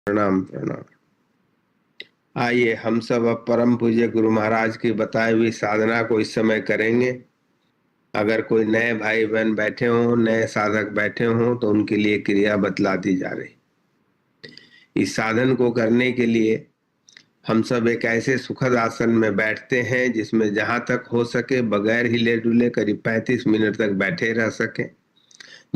प्रणाम प्रणाम। आइए हम सब अब परम पूज्य गुरु महाराज की बताई हुई साधना को इस समय करेंगे। अगर कोई नए भाई बहन बैठे हों, नए साधक बैठे हों, तो उनके लिए क्रिया बतला दी जा रही। इस साधन को करने के लिए हम सब एक ऐसे सुखद आसन में बैठते हैं जिसमें जहां तक हो सके बगैर हिले डुले करीब 35 मिनट तक बैठे रह सके।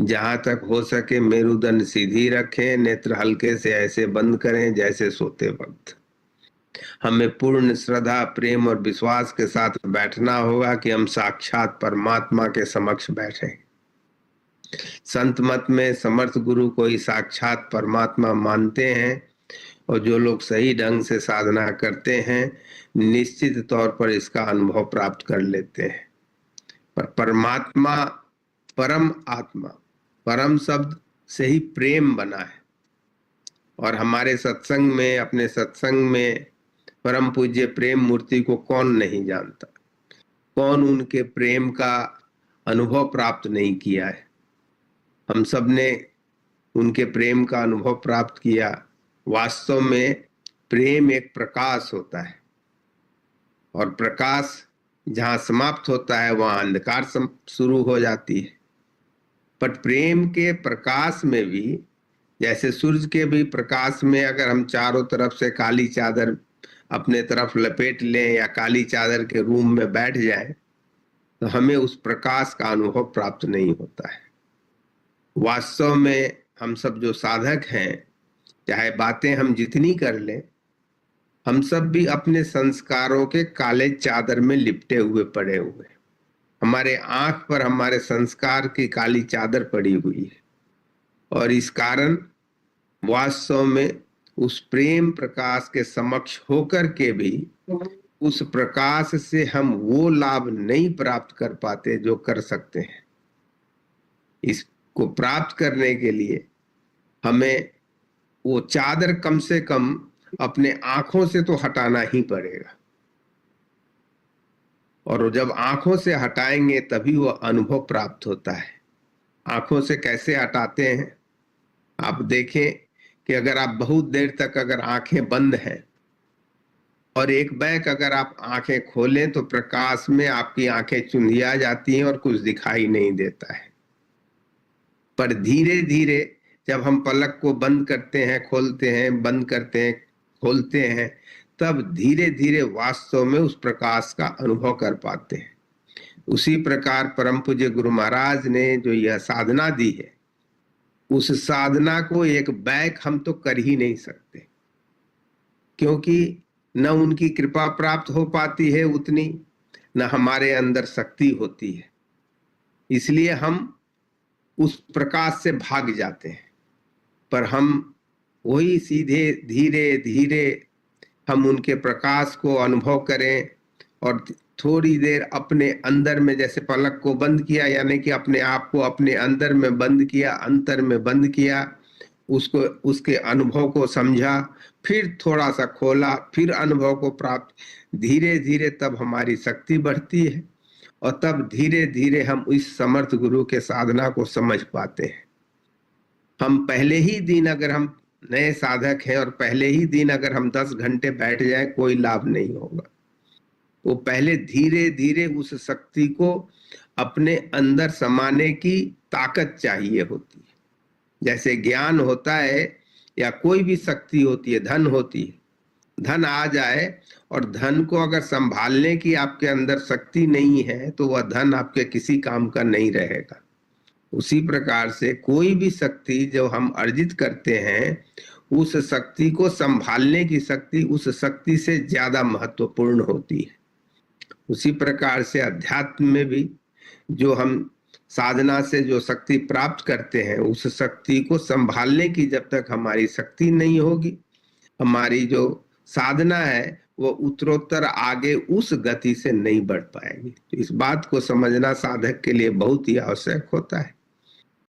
जहां तक हो सके मेरुदंड सीधी रखें, नेत्र हल्के से ऐसे बंद करें जैसे सोते वक्त। हमें पूर्ण श्रद्धा, प्रेम और विश्वास के साथ बैठना होगा कि हम साक्षात परमात्मा के समक्ष बैठे। संत मत में समर्थ गुरु को ही साक्षात परमात्मा मानते हैं, और जो लोग सही ढंग से साधना करते हैं निश्चित तौर पर इसका अनुभव प्राप्त कर लेते हैं। पर परमात्मा, परम आत्मा, परम शब्द से ही प्रेम बना है। और हमारे सत्संग में, अपने सत्संग में परम पूज्य प्रेम मूर्ति को कौन नहीं जानता, कौन उनके प्रेम का अनुभव प्राप्त नहीं किया है। हम सब ने उनके प्रेम का अनुभव प्राप्त किया। वास्तव में प्रेम एक प्रकाश होता है, और प्रकाश जहां समाप्त होता है वहां अंधकार शुरू हो जाती है। पर प्रेम के प्रकाश में भी, जैसे सूर्य के भी प्रकाश में अगर हम चारों तरफ से काली चादर अपने तरफ लपेट लें या काली चादर के रूम में बैठ जाएं, तो हमें उस प्रकाश का अनुभव प्राप्त नहीं होता है। वास्तव में हम सब जो साधक हैं, चाहे बातें हम जितनी कर लें, हम सब भी अपने संस्कारों के काले चादर में लिपटे हुए पड़े हुए। हमारे आंख पर हमारे संस्कार की काली चादर पड़ी हुई है, और इस कारण वास्तव में उस प्रेम प्रकाश के समक्ष होकर के भी उस प्रकाश से हम वो लाभ नहीं प्राप्त कर पाते जो कर सकते हैं। इसको प्राप्त करने के लिए हमें वो चादर कम से कम अपने आंखों से तो हटाना ही पड़ेगा, और जब आंखों से हटाएंगे तभी वो अनुभव प्राप्त होता है। आंखों से कैसे हटाते हैं? आप देखें कि अगर आप बहुत देर तक अगर आंखें बंद हैं और एक बैग अगर आप आंखें खोलें तो प्रकाश में आपकी आंखें चुंधिया जाती हैं और कुछ दिखाई नहीं देता है। पर धीरे धीरे जब हम पलक को बंद करते हैं, खोलते हैं, बंद करते हैं, खोलते हैं, तब धीरे धीरे वास्तव में उस प्रकाश का अनुभव कर पाते हैं। उसी प्रकार परम पूज्य गुरु महाराज ने जो यह साधना दी है, उस साधना को एक बैग हम तो कर ही नहीं सकते, क्योंकि न उनकी कृपा प्राप्त हो पाती है उतनी, न हमारे अंदर शक्ति होती है। इसलिए हम उस प्रकाश से भाग जाते हैं। पर हम वही सीधे धीरे धीरे हम उनके प्रकाश को अनुभव करें, और थोड़ी देर अपने अंदर में, जैसे पलक को बंद किया, यानी कि अपने आप को अपने अंदर में बंद किया, अंतर में बंद किया, उसको, उसके अनुभव को समझा, फिर थोड़ा सा खोला, फिर अनुभव को प्राप्त, धीरे धीरे तब हमारी शक्ति बढ़ती है, और तब धीरे धीरे हम इस समर्थ गुरु के साधना को समझ पाते हैं। हम पहले ही दिन, अगर हम नए साधक हैं और पहले ही दिन अगर हम 10 घंटे बैठ जाए, कोई लाभ नहीं होगा। वो पहले धीरे धीरे उस शक्ति को अपने अंदर समाने की ताकत चाहिए होती है। जैसे ज्ञान होता है या कोई भी शक्ति होती है, धन होती है, धन आ जाए और धन को अगर संभालने की आपके अंदर शक्ति नहीं है तो वह धन आपके किसी काम का नहीं रहेगा। उसी प्रकार से कोई भी शक्ति जो हम अर्जित करते हैं, उस शक्ति को संभालने की शक्ति उस शक्ति से ज्यादा महत्वपूर्ण होती है। उसी प्रकार से अध्यात्म में भी जो हम साधना से जो शक्ति प्राप्त करते हैं, उस शक्ति को संभालने की जब तक हमारी शक्ति नहीं होगी, हमारी जो साधना है वो उत्तरोत्तर आगे उस गति से नहीं बढ़ पाएगी। तो इस बात को समझना साधक के लिए बहुत ही आवश्यक होता है।